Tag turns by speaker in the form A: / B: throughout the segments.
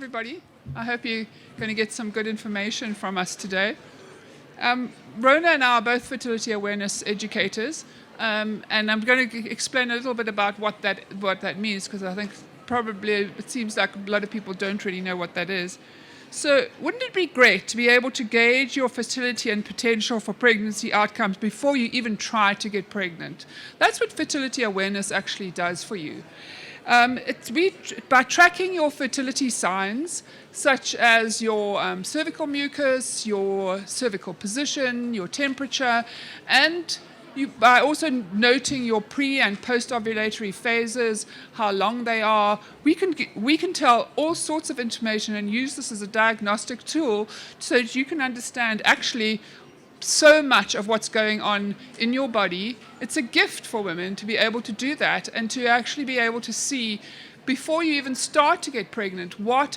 A: everybody. I hope you're going to get some good information from us today. Rona and I are both fertility awareness educators, and I'm going to explain a little bit about what that means, because I think probably it seems like a lot of people don't really know what that is. So wouldn't it be great to be able to gauge your fertility and potential for pregnancy outcomes before you even try to get pregnant? That's what fertility awareness actually does for you. By tracking your fertility signs, such as your cervical mucus, your cervical position, your temperature, and by also noting your pre- and post-ovulatory phases, how long they are, we can tell all sorts of information and use this as a diagnostic tool so that you can understand actually so much of what's going on in your body. It's a gift for women to be able to do that and to actually be able to see, before you even start to get pregnant, what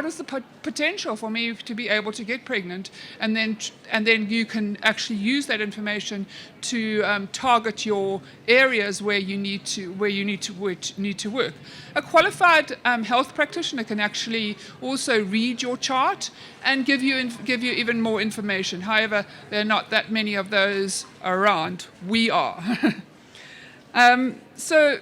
A: is the potential for me to be able to get pregnant, and then you can actually use that information to target your areas where you need to work. A qualified health practitioner can actually also read your chart and give you even more information. However, there are not that many of those around. We are. So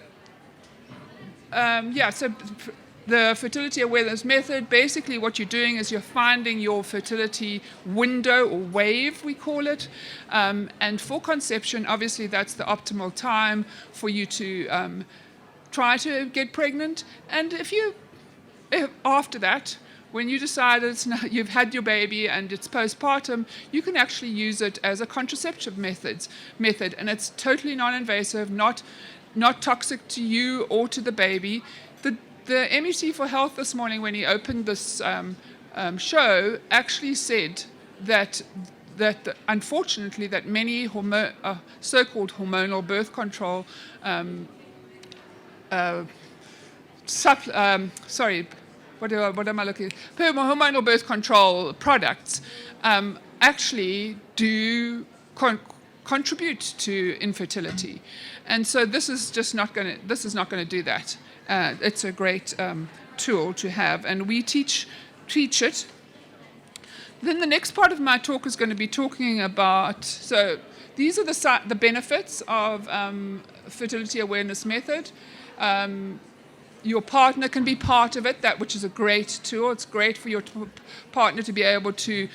A: the fertility awareness method, basically what you're doing is you're finding your fertility window, or wave we call it, and for conception, obviously that's the optimal time for you to try to get pregnant. And if after that, when you decide you've had your baby and it's postpartum, you can actually use it as a contraceptive method, and it's totally non-invasive, not toxic to you or to the baby. The MEC for Health this morning, when he opened this show, actually said that unfortunately that many so-called hormonal birth control hormonal birth control products actually do contribute to infertility, and so this is not going to do that. It's a great tool to have, and we teach it. Then the next part of my talk is going to be talking about, so these are the benefits of fertility awareness method. Your partner can be part of it, which is a great tool. It's great for your partner to be able to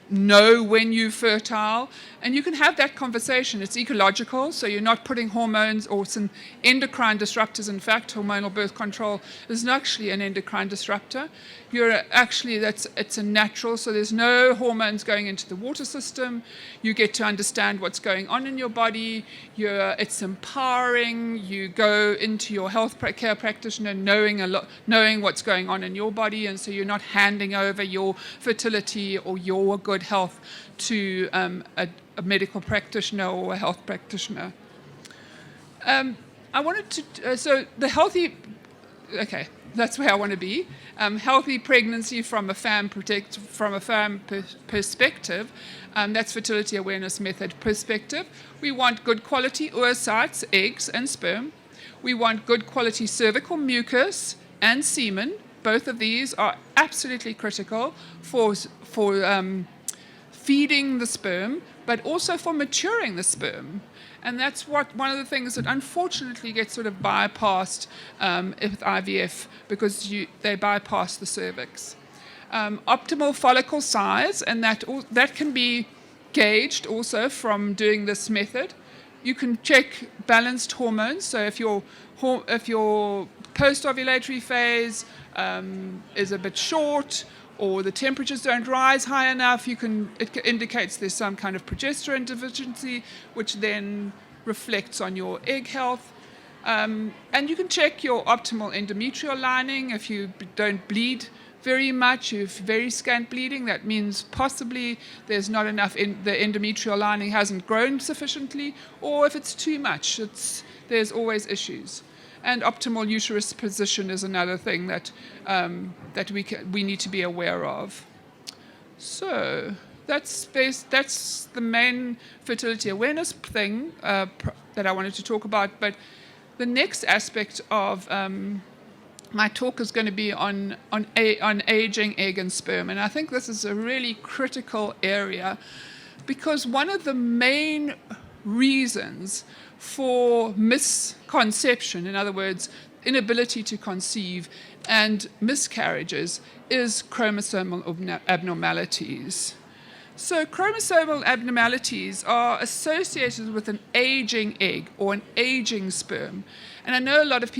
A: know when you're fertile, and you can have that conversation. It's ecological, so you're not putting hormones or some endocrine disruptors. In fact, hormonal birth control is actually an endocrine disruptor. It's a natural, so there's no hormones going into the water system. You get to understand what's going on in your body. It's empowering. You go into your health care practitioner knowing what's going on in your body, and so you're not handing over your fertility or your good health to a medical practitioner or a health practitioner. That's where I want to be. Healthy pregnancy from a Pharm perspective. That's fertility awareness method perspective. We want good quality oocytes, eggs and sperm. We want good quality cervical mucus and semen. Both of these are absolutely critical for feeding the sperm, but also for maturing the sperm. And that's one of the things that unfortunately gets sort of bypassed with IVF, because they bypass the cervix. Optimal follicle size, and that can be gauged also from doing this method. You can check balanced hormones. So if your post-ovulatory phase is a bit short, or the temperatures don't rise high enough, it indicates there's some kind of progesterone deficiency, which then reflects on your egg health. And you can check your optimal endometrial lining. If you don't bleed very much, you have very scant bleeding, that means possibly there's not enough, the endometrial lining hasn't grown sufficiently, or if it's too much, there's always issues. And optimal uterus position is another thing that we need to be aware of. So that's the main fertility awareness thing that I wanted to talk about. But the next aspect of my talk is going to be on aging egg and sperm. And I think this is a really critical area because one of the main reasons for misconception, in other words, inability to conceive and miscarriages, is chromosomal abnormalities. So chromosomal abnormalities are associated with an aging egg or an aging sperm. And I know a lot of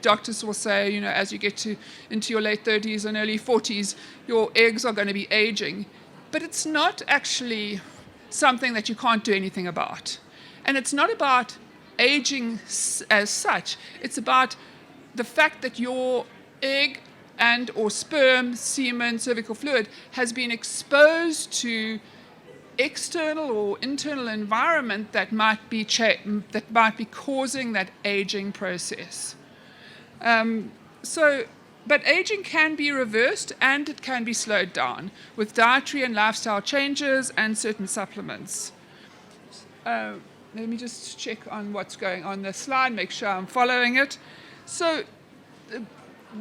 A: doctors will say, as you get into your late 30s and early 40s, your eggs are going to be aging. But it's not actually something that you can't do anything about. And it's not about aging as such. It's about the fact that your egg and or sperm, semen, cervical fluid has been exposed to external or internal environment that might be causing that aging process. But aging can be reversed and it can be slowed down with dietary and lifestyle changes and certain supplements. Let me just check on what's going on the slide, make sure I'm following it. So in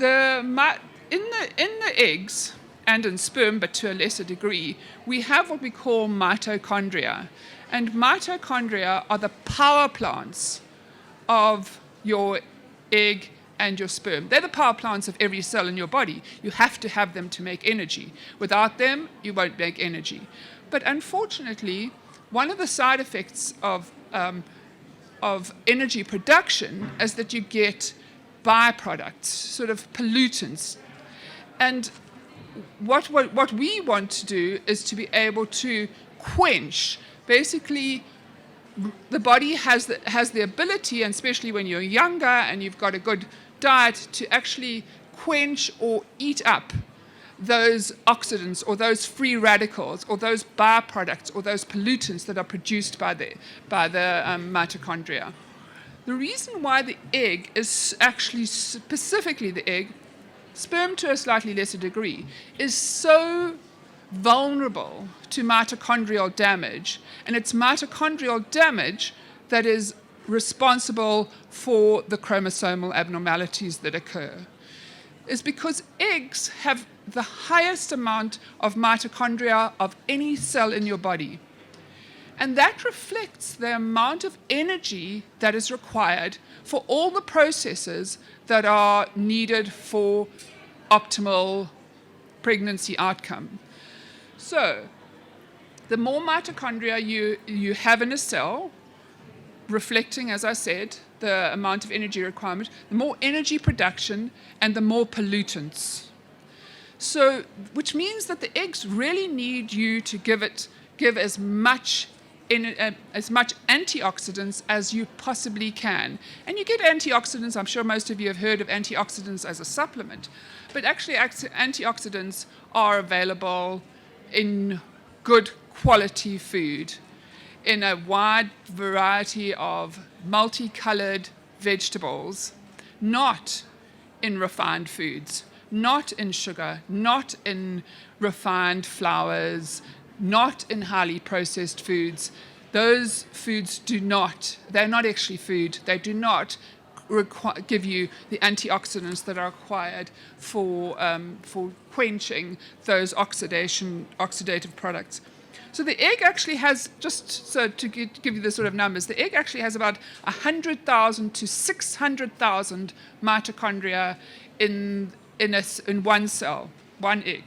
A: the eggs and in sperm, but to a lesser degree, we have what we call mitochondria. And mitochondria are the power plants of your egg and your sperm. They're the power plants of every cell in your body. You have to have them to make energy. Without them, you won't make energy. But unfortunately, one of the side effects of energy production is that you get byproducts, sort of pollutants. And what we want to do is to be able to quench. Basically, the body has the ability, and especially when you're younger and you've got a good diet, to actually quench or eat up those oxidants or those free radicals or those byproducts or those pollutants that are produced by the mitochondria. The reason why the egg is actually, specifically the egg, sperm to a slightly lesser degree, is so vulnerable to mitochondrial damage, and it's mitochondrial damage that is responsible for the chromosomal abnormalities that occur, is because eggs have the highest amount of mitochondria of any cell in your body. And that reflects the amount of energy that is required for all the processes that are needed for optimal pregnancy outcome. So, the more mitochondria you have in a cell, reflecting, as I said, the amount of energy requirement, the more energy production and the more pollutants. So, which means that the eggs really need you to give as much antioxidants as you possibly can. And you get antioxidants, I'm sure most of you have heard of antioxidants as a supplement, but actually antioxidants are available in good quality food, in a wide variety of multicolored vegetables, not in refined foods, not in sugar, not in refined flours, not in highly processed foods. Those foods they're not actually food. They do not give you the antioxidants that are required for quenching those oxidative products. So the egg actually has, just so to give you the sort of numbers, the egg actually has about 100,000 to 600,000 mitochondria in one cell, one egg.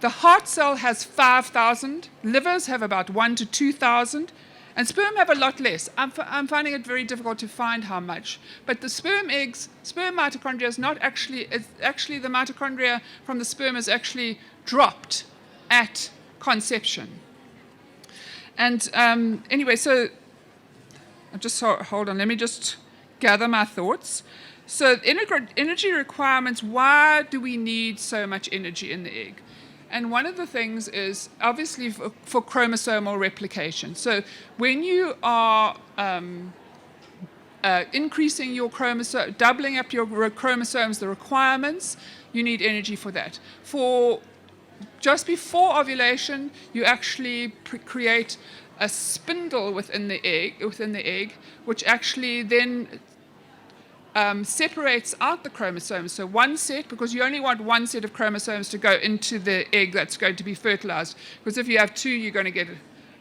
A: The heart cell has 5,000, livers have about 1 to 2,000, and sperm have a lot less. I'm finding it very difficult to find how much. But the sperm mitochondria is not actually, the mitochondria from the sperm is actually dropped at conception. And anyway, so just hold on, let me just gather my thoughts. So energy requirements, why do we need so much energy in the egg? And one of the things is obviously for chromosomal replication. So when you are increasing your chromosome, doubling up your chromosomes, the requirements, you need energy for that. For just before ovulation, you actually create a spindle within the egg, which actually then separates out the chromosomes. So one set, because you only want one set of chromosomes to go into the egg that's going to be fertilized. Because if you have two, you're going to get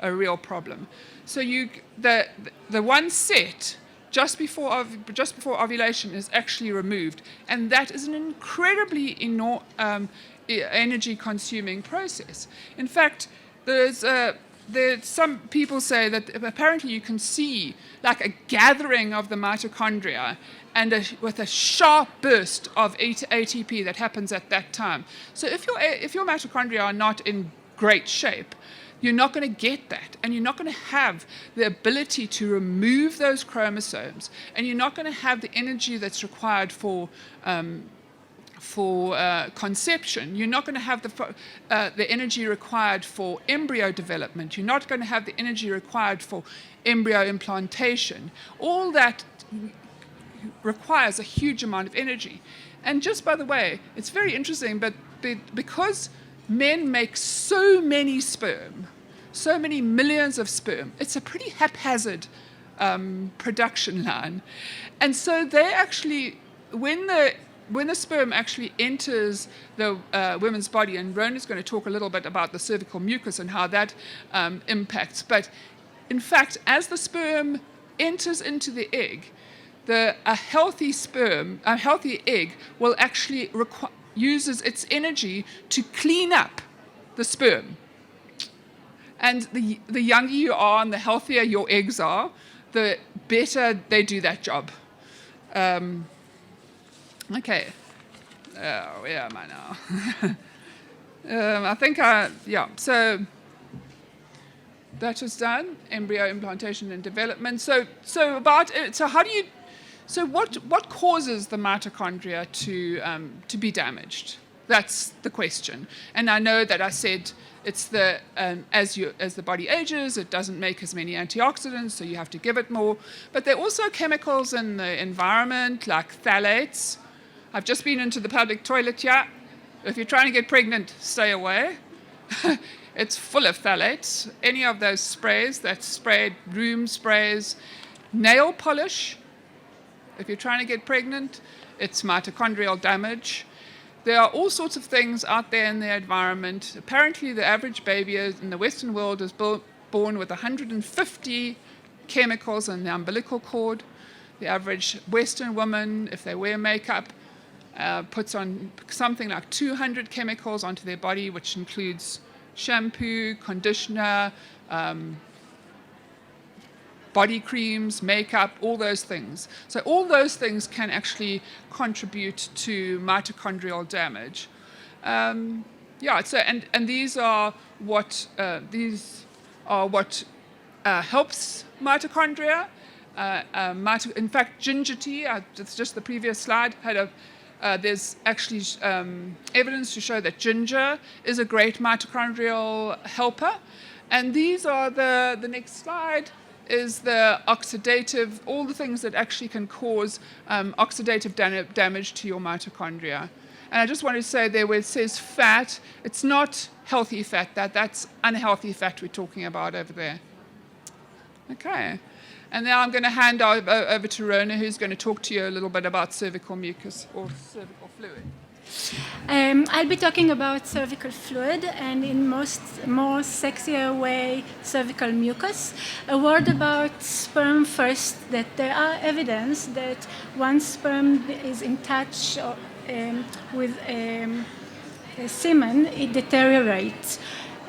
A: a real problem. So the one set just before ovulation is actually removed, and that is an incredibly energy-consuming process. In fact, some people say that apparently you can see like a gathering of the mitochondria and with a sharp burst of ATP that happens at that time. So if your mitochondria are not in great shape, you're not going to get that, and you're not going to have the ability to remove those chromosomes, and you're not going to have the energy that's required for conception. You're not going to have the energy required for embryo development. You're not going to have the energy required for embryo implantation. All that requires a huge amount of energy. And just by the way, it's very interesting, but because men make so many sperm, so many millions of sperm, it's a pretty haphazard production line. And so they actually, when the sperm actually enters the woman's body, and Rona's going to talk a little bit about the cervical mucus and how that impacts, but in fact, as the sperm enters into the egg, a healthy egg will actually uses its energy to clean up the sperm. And the younger you are and the healthier your eggs are, the better they do that job. Okay. Where am I now? So that was done, embryo implantation and development. So what causes the mitochondria to be damaged? That's the question. And I know that I said it's as the body ages, it doesn't make as many antioxidants, so you have to give it more. But there are also chemicals in the environment, like phthalates. I've just been into the public toilet here. If you're trying to get pregnant, stay away. It's full of phthalates. Any of those sprays that's sprayed, room sprays, nail polish. If you're trying to get pregnant, it's mitochondrial damage. There are all sorts of things out there in the environment. Apparently, the average baby in the Western world is born with 150 chemicals in the umbilical cord. The average Western woman, if they wear makeup, puts on something like 200 chemicals onto their body, which includes shampoo, conditioner, body creams, makeup, all those things. So all those things can actually contribute to mitochondrial damage. And these are what helps mitochondria. In fact, ginger tea, it's just the previous slide, there's actually evidence to show that ginger is a great mitochondrial helper. And these are the next slide is the oxidative, all the things that actually can cause oxidative damage to your mitochondria. And I just want to say there where it says fat, it's not healthy fat, that's unhealthy fat we're talking about over there. Okay. And now I'm going to hand over to Rona, who's going to talk to you a little bit about cervical mucus or cervical fluid.
B: I'll be talking about cervical fluid and in more sexier way, cervical mucus. A word about sperm first, that there are evidence that once sperm is in touch with semen, it deteriorates.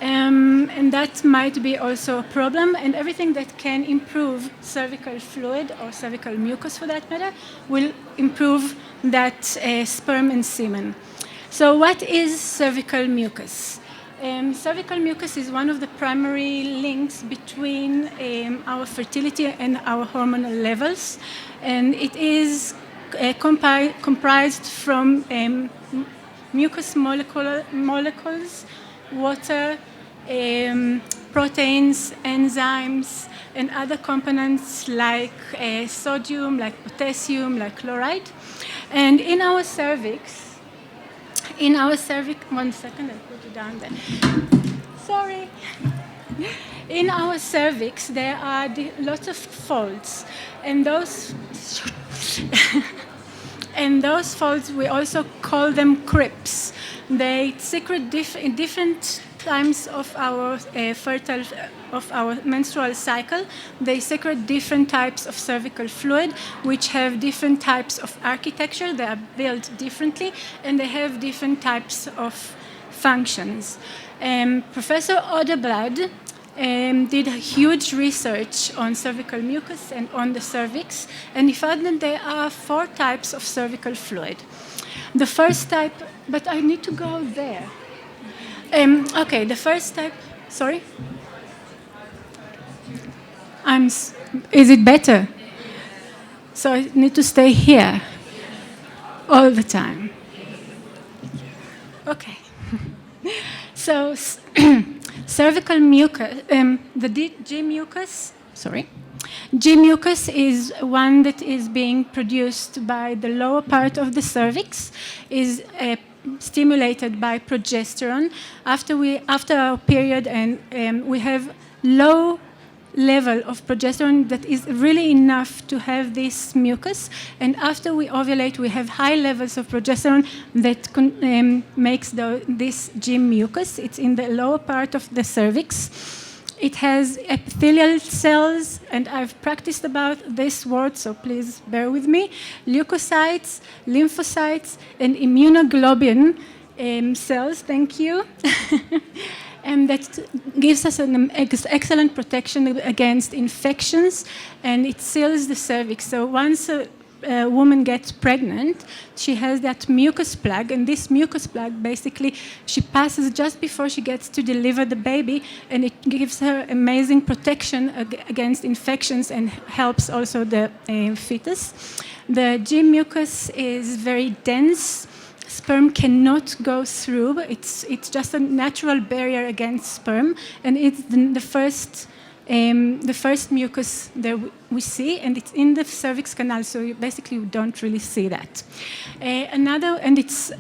B: And that might be also a problem, and everything that can improve cervical fluid or cervical mucus for that matter will improve that sperm and semen. So what is cervical mucus? Cervical mucus is one of the primary links between our fertility and our hormonal levels, and it is comprised from mucus molecules, water, proteins, enzymes, and other components like sodium, like potassium, like chloride. And in our cervix, one second, I'll put it down there. Sorry. In our cervix, there are lots of folds, and those And those folds, we also call them crypts. They secrete in different times of our of our menstrual cycle. They secrete different types of cervical fluid, which have different types of architecture. They are built differently, and they have different types of functions. Professor Oderblad did huge research on cervical mucus and on the cervix, and he found that there are 4 types of cervical fluid. The first type, but I need to go there. Okay, the first type, sorry? Is it better? So I need to stay here all the time. Okay. So cervical mucus, the G mucus, sorry. G mucus is one that is being produced by the lower part of the cervix, is stimulated by progesterone. After our period, and we have low level of progesterone that is really enough to have this mucus, and after we ovulate, we have high levels of progesterone that makes this G mucus. It's in the lower part of the cervix. It has epithelial cells, and I've practiced about this word, so please bear with me. Leukocytes, lymphocytes, and immunoglobulin cells, thank you. And that gives us an excellent protection against infections, and it seals the cervix. So once a woman gets pregnant, she has that mucus plug, and this mucus plug basically she passes just before she gets to deliver the baby, and it gives her amazing protection against infections and helps also the fetus. The G mucus is very dense. Sperm cannot go through. It's just a natural barrier against sperm, and it's the first mucus that we see, and it's in the cervix canal, so you basically don't really see that. It's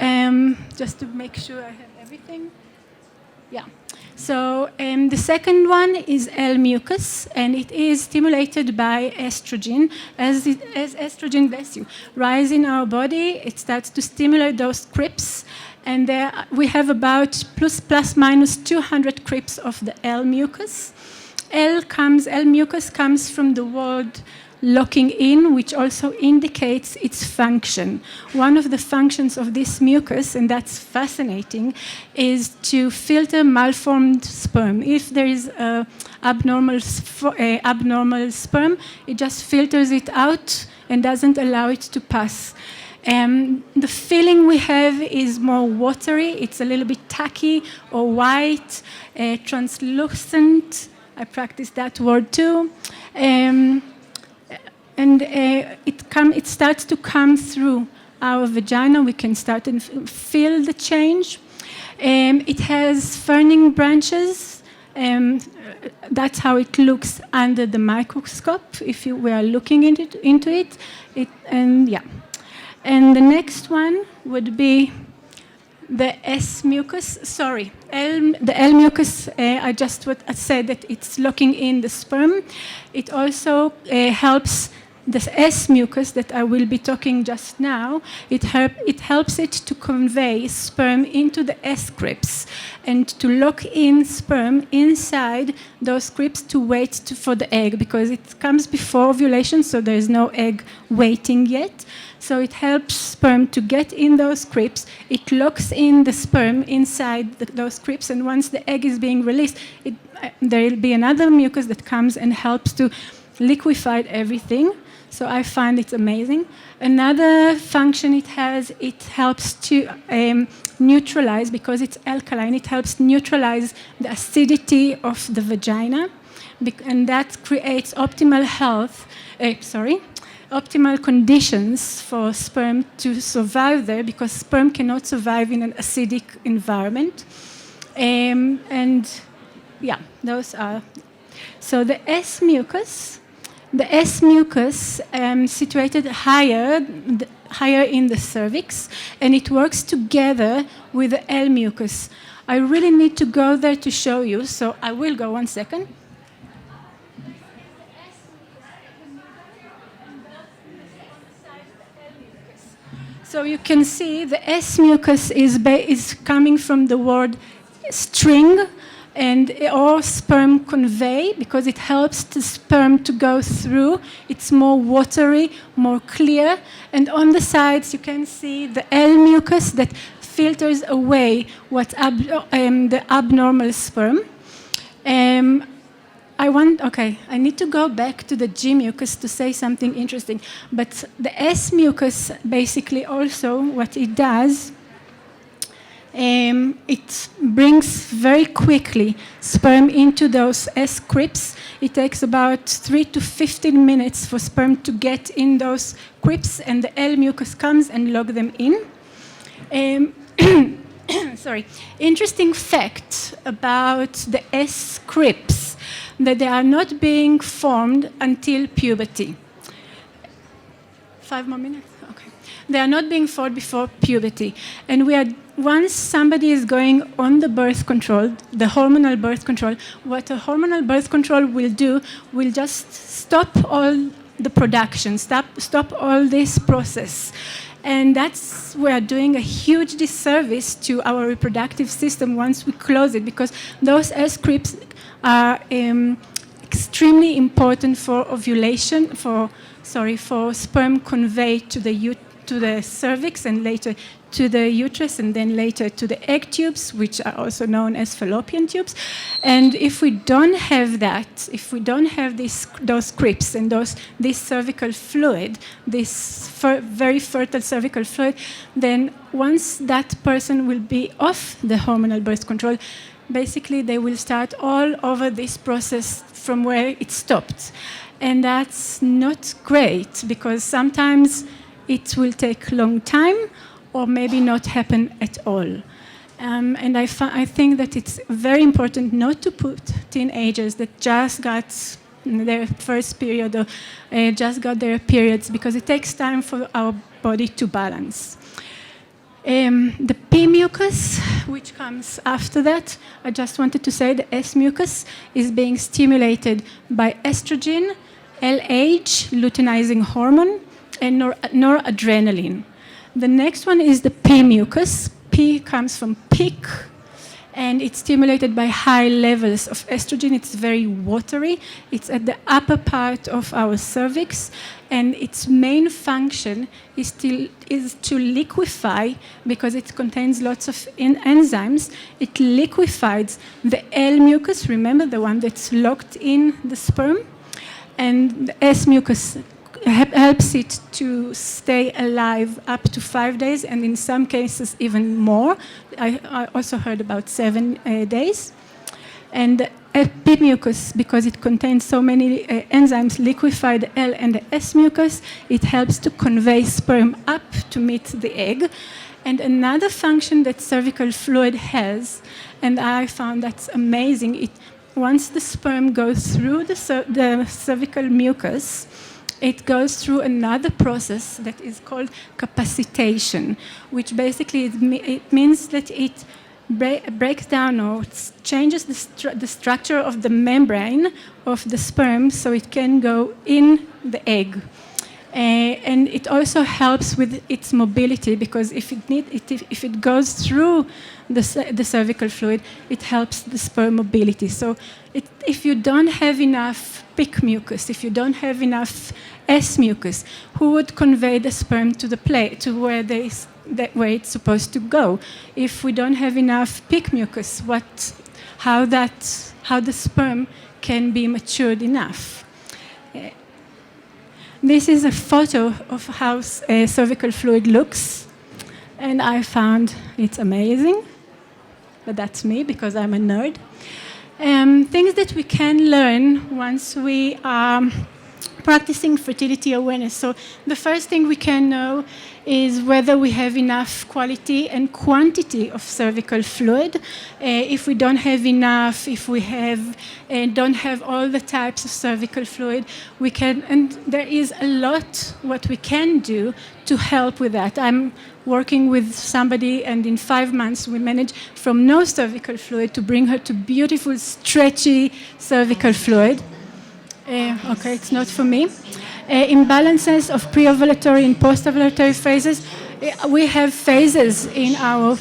B: just to make sure I have everything. Yeah. So the second one is L mucus, and it is stimulated by estrogen. As estrogen, bless you, rise in our body, it starts to stimulate those crypts, and we have about plus minus 200 crypts of the L mucus. L mucus comes from the word locking in, which also indicates its function. One of the functions of this mucus, and that's fascinating, is to filter malformed sperm. If there is abnormal sperm, it just filters it out and doesn't allow it to pass. The feeling we have is more watery. It's a little bit tacky or white, translucent. I practice that word too. It starts to come through our vagina. We can start and feel the change. It has ferning branches. That's how it looks under the microscope if we are looking into it. And the next one would be the S mucus. Sorry, the L mucus. I just said that it's locking in the sperm. It also helps the S mucus that I will be talking just now. It helps it to convey sperm into the S crypts and to lock in sperm inside those crypts to wait for the egg, because it comes before ovulation, so there is no egg waiting yet. So it helps sperm to get in those crypts. It locks in the sperm inside those crypts, and once the egg is being released, there will be another mucus that comes and helps to liquefy everything. So I find it's amazing. Another function it has, it helps to neutralize, because it's alkaline, it helps neutralize the acidity of the vagina, and that creates optimal conditions for sperm to survive there, because sperm cannot survive in an acidic environment. Those are. So the S mucus situated higher in the cervix, and it works together with the L mucus. I really need to go there to show you, so I will go 1 second. So you can see the S mucus is coming from the word string, and or sperm convey, because it helps the sperm to go through. It's more watery, more clear. And on the sides, you can see the L mucus that filters away the abnormal sperm. I need to go back to the G mucus to say something interesting. But the S mucus, basically also what it does, it brings very quickly sperm into those S crypts. It takes about 3 to 15 minutes for sperm to get in those crypts, and the L mucus comes and log them in. Sorry. Interesting fact about the S crypts, that they are not being formed until puberty. 5 more minutes? Okay. They are not being formed before puberty. And once somebody is going on the birth control, the hormonal birth control, what a hormonal birth control will do will just stop all the production, stop all this process. And we are doing a huge disservice to our reproductive system once we close it, because those S crypts are extremely important for ovulation, for sperm conveyed to the cervix, and later to the uterus, and then later to the egg tubes, which are also known as fallopian tubes. And if we don't have that, if we don't have those crypts and this cervical fluid, this very fertile cervical fluid, then once that person will be off the hormonal birth control, basically they will start all over this process from where it stopped. And that's not great, because sometimes it will take a long time, or maybe not happen at all. And I think that it's very important not to put teenagers that just got their first period or just got their periods, because it takes time for our body to balance. The P mucus, which comes after that, I just wanted to say the S mucus is being stimulated by estrogen, LH, luteinizing hormone, and noradrenaline. The next one is the P mucus. P comes from peak, and it's stimulated by high levels of estrogen. It's very watery. It's at the upper part of our cervix, and its main function is to liquefy, because it contains lots of enzymes. It liquefies the L mucus, remember, the one that's locked in the sperm, and the S mucus helps it to stay alive up to 5 days, and in some cases even more. I also heard about 7 days. And the P mucus, because it contains so many enzymes, liquefy the L and the S mucus. It helps to convey sperm up to meet the egg. And another function that cervical fluid has, and I found that's amazing, once the sperm goes through the cervical mucus, it goes through another process that is called capacitation, which basically it means that it breaks down or changes the structure of the membrane of the sperm so it can go in the egg. And it also helps with its mobility, because if it goes through the cervical fluid, it helps the sperm mobility. So if you don't have enough PIC mucus, if you don't have enough S mucus, who would convey the sperm to where it's supposed to go? If we don't have enough PIC mucus, how the sperm can be matured enough? This is a photo of how cervical fluid looks, and I found it's amazing. But that's me, because I'm a nerd. Things that we can learn once we are practicing fertility awareness. So the first thing we can know is whether we have enough quality and quantity of cervical fluid. If we don't have enough, if we don't have all the types of cervical fluid, we can, and there is a lot what we can do to help with that. I'm working with somebody, and in 5 months we managed from no cervical fluid to bring her to beautiful, stretchy cervical fluid. Okay, it's not for me. Imbalances of pre-ovulatory and post-ovulatory phases. we have phases in our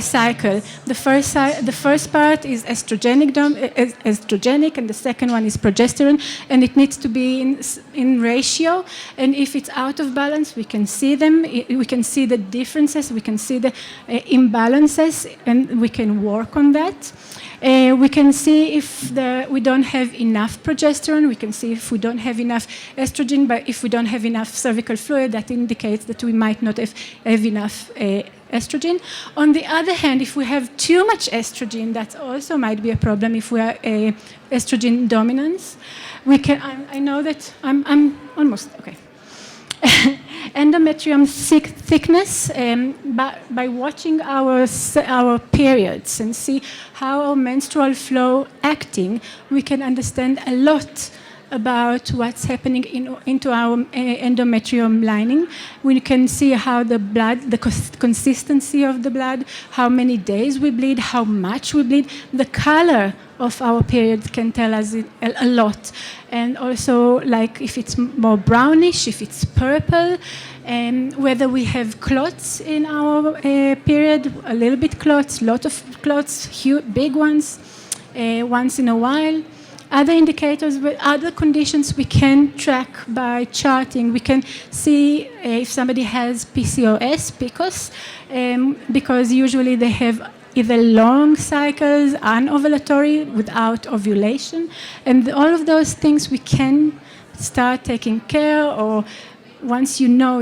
B: cycle. The first part is estrogenic, and the second one is progesterone, and it needs to be in ratio. And if it's out of balance, we can see them. We can see the differences. We can see the imbalances, and we can work on that. We can see if we don't have enough progesterone. We can see if we don't have enough estrogen. But if we don't have enough cervical fluid, that indicates that we might not have enough estrogen. On the other hand, if we have too much estrogen, that also might be a problem if we are estrogen dominance. We can. I know that I'm almost okay. Endometrium thickness, by watching our periods and see how our menstrual flow acting, we can understand a lot about what's happening into our endometrium lining. We can see how the blood, the consistency of the blood, how many days we bleed, how much we bleed. The color of our periods can tell us a lot. And also, like, if it's more brownish, if it's purple, and whether we have clots in our period, a little bit clots, lot of clots, big ones, once in a while. Other indicators, other conditions we can track by charting. We can see if somebody has PCOS, because usually they have either long cycles, anovulatory, without ovulation. And all of those things we can start taking care, or once you know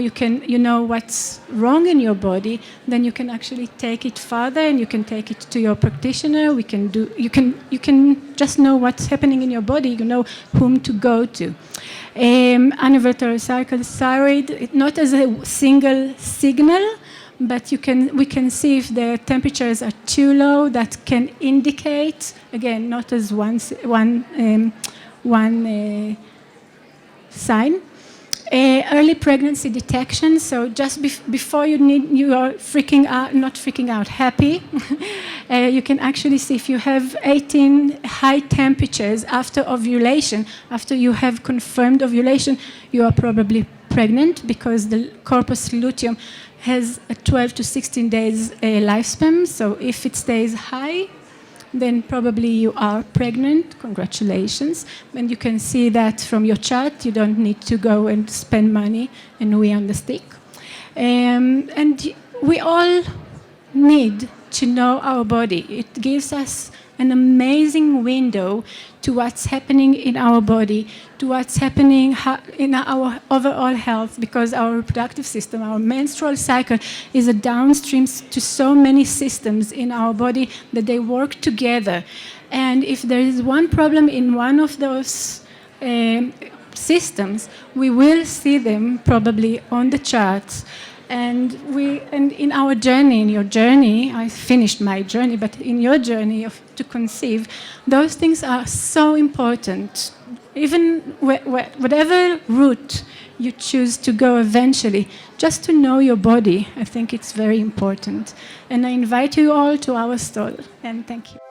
B: what's wrong in your body, then you can actually take it further, and you can take it to your practitioner. You can just know what's happening in your body. You know whom to go to. Anovulatory cycle, thyroid, not as a single signal, but we can see if the temperatures are too low. That can indicate, again, not as one sign. Early pregnancy detection. So just before you are happy, you can actually see if you have 18 high temperatures after ovulation, after you have confirmed ovulation, you are probably pregnant, because the corpus luteum has a 12 to 16 days lifespan. So if it stays high, then probably you are pregnant. Congratulations. And you can see that from your chart. You don't need to go and spend money and wee on the stick. And we all need to know our body. It gives us an amazing window to what's happening in our body, to what's happening in our overall health, because our reproductive system, our menstrual cycle, is a downstream to so many systems in our body that they work together. And if there is one problem in one of those systems, we will see them probably on the charts. And in our journey, in your journey, I finished my journey, but in your journey to conceive, those things are so important. Even whatever route you choose to go eventually, just to know your body, I think it's very important. And I invite you all to our stall, and thank you.